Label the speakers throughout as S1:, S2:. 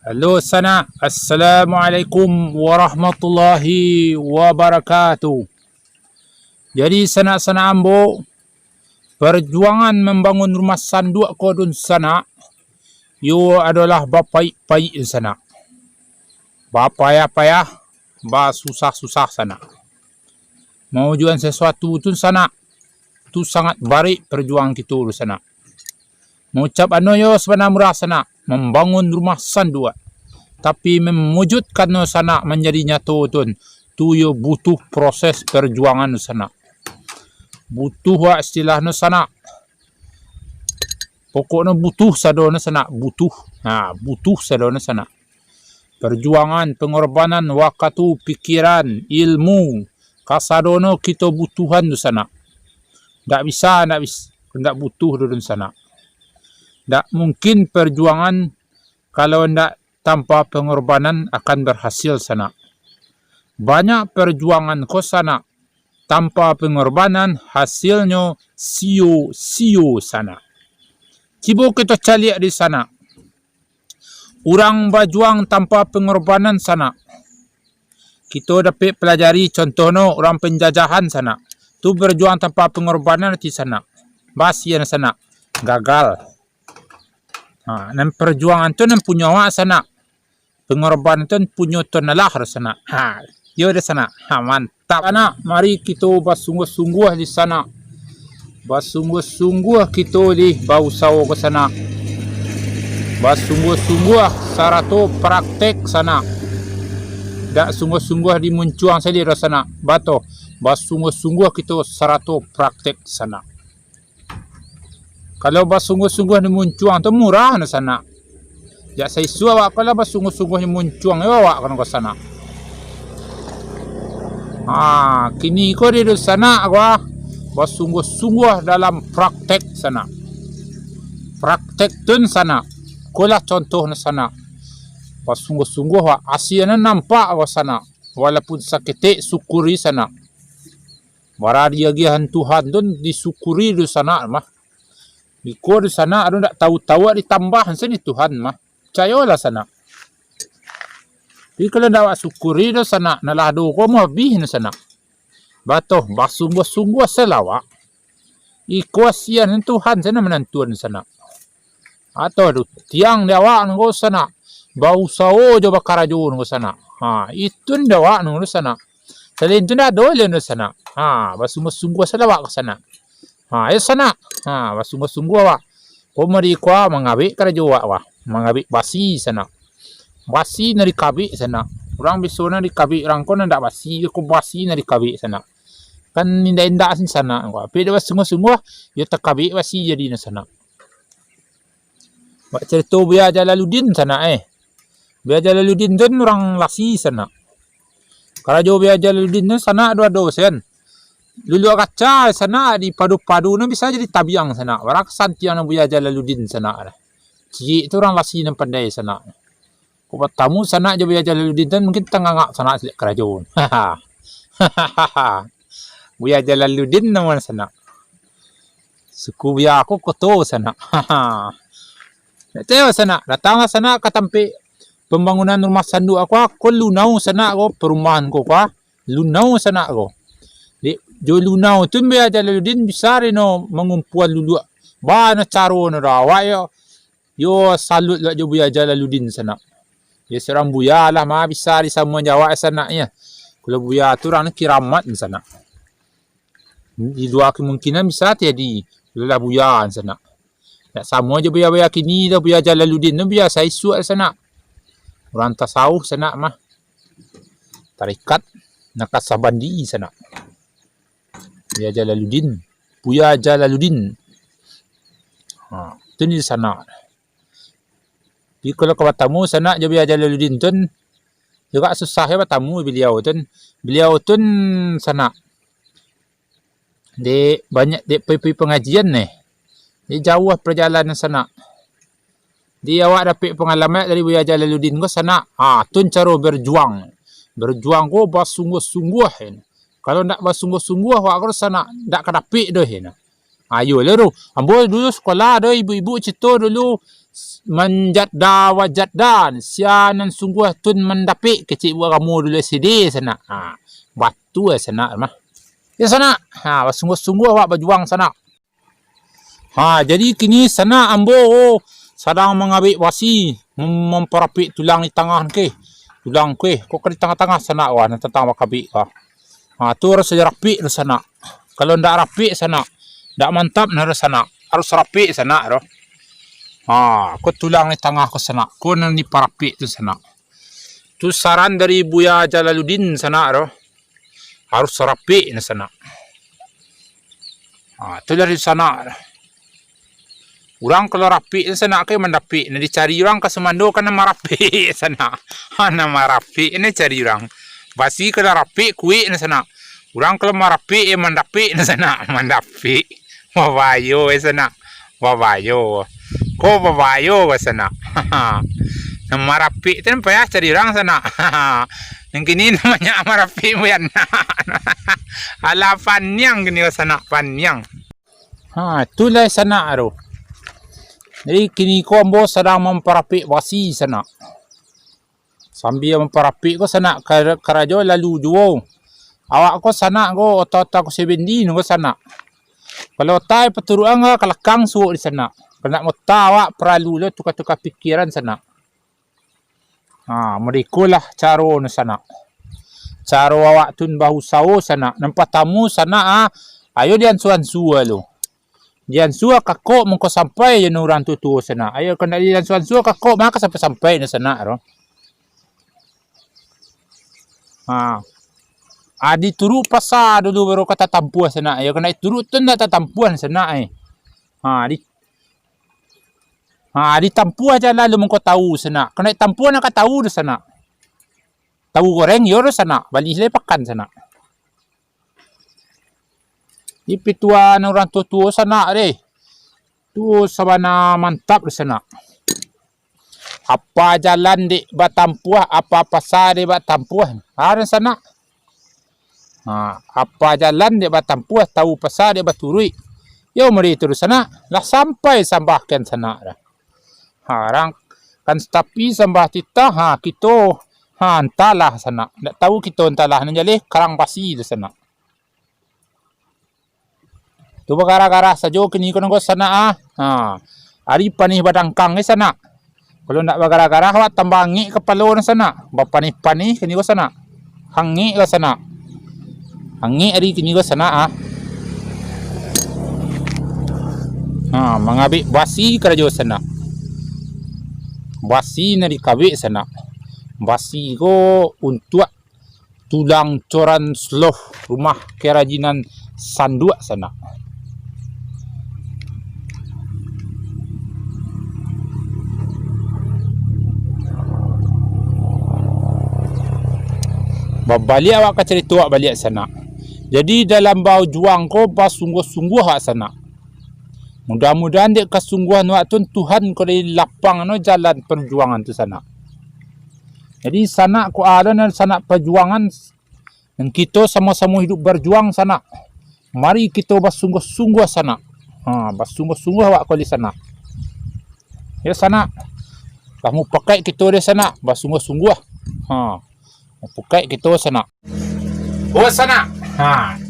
S1: Halo sana, Assalamualaikum warahmatullahi wabarakatuh. Jadi sana ambo, perjuangan membangun rumah sanduk kodun sana, yo adalah bapai-pai sana. Bapayah-payah, ba susah-susah sana. Mau jual sesuatu tu sana, tu sangat baik perjuangan kita tu sana. Mengucap yo sebenarnya murah sana, membangun rumah sanduk. Tapi memwujudkan sana menjadi nyata tu yo butuh proses perjuangan sana. Butuh istilah sana. Pokoknya butuh sadona sana, butuh. Butuh sadona sana. Perjuangan, pengorbanan, waktu, pikiran, ilmu, kasadono kita butuhan tu sana. Ndak bisa, ndak butuh dulu sana. Ndak mungkin perjuangan kalau ndak tanpa pengorbanan akan berhasil sana. Banyak perjuangan ko sana tanpa pengorbanan hasilnya sio sana. Cibo kita cari di sana. Orang berjuang tanpa pengorbanan sana. Kita dapat pelajari contohnya orang penjajahan sana. Tu berjuang tanpa pengorbanan di sana. Basian sana. Gagal. Dan perjuangan tu nan punya awak sana. Pengorbanan tu punya tonalah sana. Yo di sana. Mantap anak. Mari kita bersungguh-sungguh di sana. Bersungguh-sungguh kita di bausaha ke sana. Bersungguh-sungguh saratu praktek sana. Tak sungguh-sungguh di muncuang saja di sana. Bato. Bersungguh-sungguh kita saratu praktek sana. Kalau bersungguh-sungguh di muncuang tu murah na sana. Ya saya suah awak kalau bersungguh-sungguh di muncuang awak kan ke sana. Kini ko di sana gua bersungguh-sungguh dalam praktek sana. Praktek tun sana. Kulah contoh na sana. Bersungguh-sungguh wa asiana nampak wa sana. Walaupun sakit syukuri sana. Baradiagihan Tuhan tun disyukuri di sana mah. Iko di sana ada ndak tahu-tahu ditambah sini Tuhan mah. Percayalah sana. Jadi kalau ndak syukuri di sana nalah do ko mo bih na sana. Batoh bersungguh-sungguh selawak. Iko asian Tuhan sana menantuan sana. Atau tiang dewa nunggu sana. Bau sao jo bakarajo nunggu sana. Itu dewa nunggu sana. Selain itu ndak dole nunggu sana. Bersungguh-sungguh selawak ke sana. Ya sana. Bersungguh-sungguh wak. Pemeri kwa mengabik karajo wak. Mengabik basi sana. Basi nari kabik sana. Orang besona di kabik rangkon ndak basi. Ko basi nari kabik sana. Kan indah-indah sin sana. Tapi dia bersungguh-sungguh. Ya tak kabik basi jadi na sana. Wak cerita Buya Jalaluddin sana Buya Jalaluddin tu orang lasi sana. Kalau jauh Buya Jalaluddin tu sana ada dosen. Lulu kaca sana di padu-padu tu bisa jadi tabiang sana. Warak santiang Buya Jalaluddin sana. Cik tu orang lasi dan pandai sana. Kupat tamu sana je Buya Jalaluddin tu mungkin tengah sana selik kerajaan. Buya Jalaluddin nama sana. Suku Buya aku koto sana. Tahu sana, datang sana katampi pembangunan rumah sanduk aku lunau sana aku perumahan ko lunau sana aku. Di jo lunau tu Buya Jalaluddin bisa reno mengumpulan lulu. Ba na caro na rawa yo salut lah jo Buya Jalaluddin sana. Ya seorang Buya lah mah bisa di semua Jawa sana ya. Kalau Buya tu orang kiramat di sana. Di dua kemungkinan bisa jadi lah Buya sana. Ya, sama je Buya kini dah Buya Jalaluddin tu biasa isu sana. Orang tasawuf sana mah. Tarikat Nakasabandi sana. Buya Jalaluddin. Itu ni sana. Jadi kalau kau bertamu sana je Buya Jalaluddin tu juga susah ya bertamu beliau tu. Beliau tu sana. Banyak pergi pengajian ni. Dia jauh perjalanan sana. Dia awak dapat pengalaman dari Buya Jalaluddin ke sana. Tun cara berjuang. Berjuang ko bersungguh-sungguh. Kalau ndak bersungguh-sungguh wak ko sana ndak kadapik doh ya. Ayo leru. Ambo dulu sekolah doh ibu-ibu cerita dulu menjadda wajaddan sianan sungguh tun mendapik kecik buat kamu dulu SD sana. Batu sana mah. Ya sana. Bersungguh-sungguh wak berjuang sana. Jadi kini sana ambo sedang mengambil wasi memperapik tulang di tangan ke. Tulang ke. Kok di tengah-tengah sana wah tentang wakabik kah. Tu harus rapi di sana. Kalau ndak rapi sana, ndak mantap na sana. Harus rapi sana roh. Ko tulang di tengah ko sana. Ko nang diparapi tu sana. Tu saran dari Buya Jalaluddin sana roh. Harus rapi di sana. Tu dari sana. Orang kalau rapi di sana ke mendapi. Nah dicari orang ke Semando kan nama rapi sana. Nama rapi ini cari orang. Basi kalau rapi kuih di sana. Orang kalau marapi mendapi di sana. Mendapi. Wawayo di sana. Wawayo. Ko wawayo di sana. Marapi itu namanya cari orang sana. Yang kini namanya marapi mo yan. Ala panyang gini di sana. Panyang. Itulah sana aro. Jadi kini ko ambo sedang memperapi wasi sana. Sambil memperapi ko sana karajo lalu juo. Awak ko sana ko otot-otot ko 70 ko sana. Kalau tay paturuan nga kalakang suo di sana. Kena mo tawa perlu lo tukar-tukar pikiran sana. Merikulah caro na sana. Caro awak tun bahu sao sana. Nampak tamu sana ayo dian suan-sua lo. Dian sua kako mengko sampai yan orang tutu sana. Ayo kena dian suan-sua kako maka sampai-sampai na sana ro. Adi turu pasa dulu baru kata tampuan sana. Ayo kena turu tu ndak tampuan sana di tampuan aja lalu mengko tahu sana. Kena tampuan nak tahu di sana. Tahu goreng yo sana. Balik lepakan sana. Di pituan orang tua sana deh. Tu sabana mantap di sana. Apa jalan di batampuah, apa pasar di batampuah. Ada sana. Apa jalan di batampuah, tahu pasar di baturui. Yo mari terus sana. Lah sampai sambahkan sana dah. Harang kan tapi sambah kita kita entahlah sana. Tak tahu kita entahlah nanjali karang basi di sana. Tu gara-gara sajo kini kono ko sana ari panih badangkang di sana. Kalau ndak gara-gara awak tambangi kepala na sana. Bapanih-panih kini ko sana. Hangi ka sana. Hangi ari kini ko sana mangabik basi karajo sana. Basi na dikabik sana. Basi ko untuk tulang coran sloh rumah kerajinan Sandua sana. Balik awak ke cerita balik sana. Jadi dalam bau juang ko sungguh-sungguh hak sana. Mudah-mudahan dek kesungguhan waktu Tuhan ko dari lapang jalan perjuangan tu sana. Jadi sana ko ada sana perjuangan dan kita sama-sama hidup berjuang sana. Mari kita bersungguh-sungguh sana. Bersungguh-sungguh awak ko di sana. Ya sana. Kamu pakai kita di sana bersungguh-sungguh. Pakai kita sana. Sana.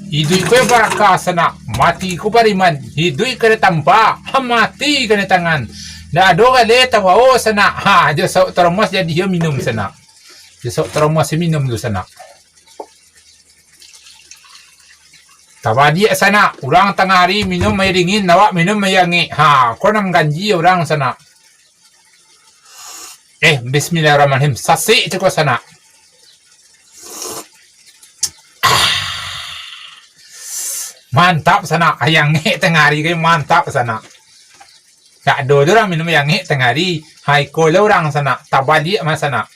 S1: Hidup ko baraka sana. Mati ko bariman. Hidup ko tambah. Mati ko na tangan. Na do kali tawa sana. Dia sok termos jadi dia minum sana. Dia sok termos minum tu sana. Tawa dia sana. Orang tengah hari minum air dingin, nawak minum air hangat. Kau nang ganji orang sana. Bismillahirrahmanirrahim. Sasik tu ko sana. Mantap sana. Yang nge tengah hari ke mantap sana. Tak ada orang minum yang nge tengah hari. Hai kola orang sana. Tabalik mas sana.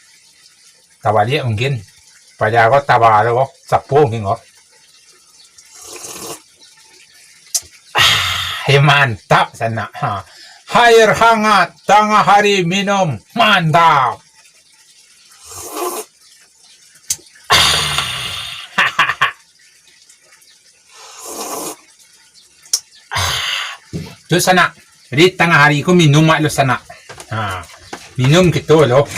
S1: Tabalik mungkin. Pada aku tabalik aku. Sapu mungkin aku. Mantap sana. Air hangat. Tengah hari minum. Mantap. Tu sana. Jadi tengah hari ko minum mak lo sana. Minum gitu lo.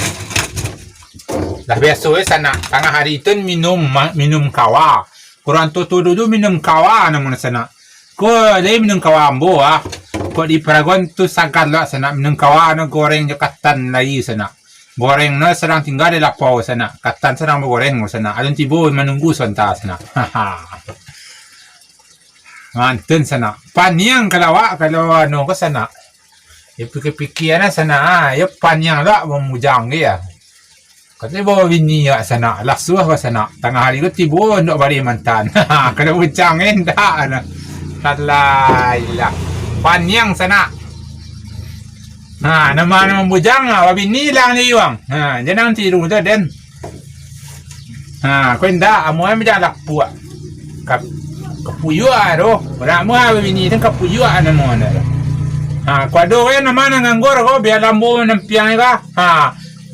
S1: Dah biasa sana. Tengah hari itu minum kawa. Kurang tu dulu minum kawa namun sana. Ko lagi minum kawa ambo Ko di Paragon tu sagad lah sana minum kawa goreng jo katan lagi sana. Goreng sedang tinggal di lapau sana. Katan sedang goreng sana. Alun tibo menunggu sebentar sana. Manten sana. Panyang kalau ke sana. Pikir-pikir sana. Ya panyang lah memujang dia. Katanya bawa bini sana. Lasuh ke sana. Tengah hari itu tibo untuk balik mantan. Kalau ujang tak. Alailah. Panyang sana. Nama bujang bini lang ni wang. Jangan tiru tu den. Kau indah amuan macam lakpu. Kapuyua do. Orang amuan bini tu kapuyua nama dia. Kuado nama nganggor ko biar lambu nampiang ka.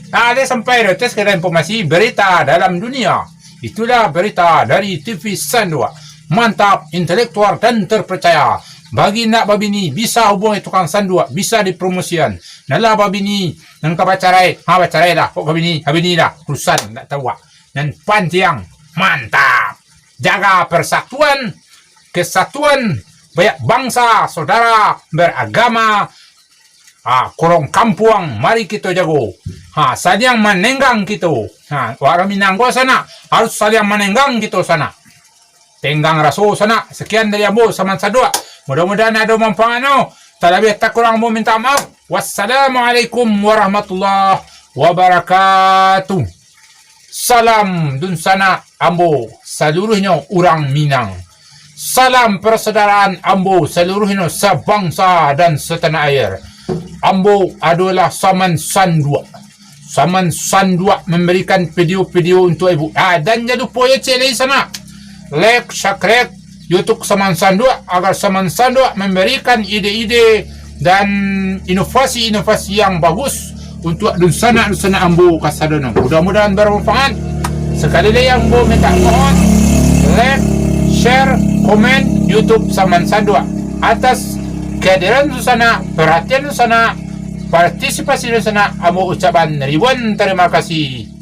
S1: Ada sampai rotes kira informasi berita dalam dunia. Itulah berita dari TV Sandua. Mantap, intelektual dan terpercaya. Bagi nak babini bisa hubungi tukang sandua, bisa dipromosian. Nala babini nang kabacarai, bacarai lah. Kok babini lah. Urusan tak tahu. Dan panjang, mantap. Jaga persatuan, kesatuan, banyak bangsa, saudara, beragama. Korong kampung, mari kita jago. Saling menenggang kita. Orang Minanggo sana harus saling menenggang kita sana. Tenggang raso sana. Sekian dari Ambo Saman Sandua. Mudah-mudahan ada manfaat. Tak lebih tak kurang mau minta maaf. Wassalamualaikum warahmatullahi wabarakatuh. Salam dun sana Ambo seluruhnya orang Minang. Salam persaudaraan Ambo seluruhnya sebangsa dan setanah air. Ambo adalah Saman Sandua. Saman Sandua memberikan video-video untuk ibu. Dan jangan lupa ya cek sana. Like, subscribe YouTube Saman Sandua agar Saman Sandua memberikan ide-ide dan inovasi-inovasi yang bagus untuk dusana Ambo Kasadono. Mudah-mudahan bermanfaat. Sekali lagi Ambo minta mohon like, share, komen YouTube Saman Sandua atas kehadiran dusana, perhatian dusana, partisipasi dusana. Ambo ucapan ribuan terima kasih.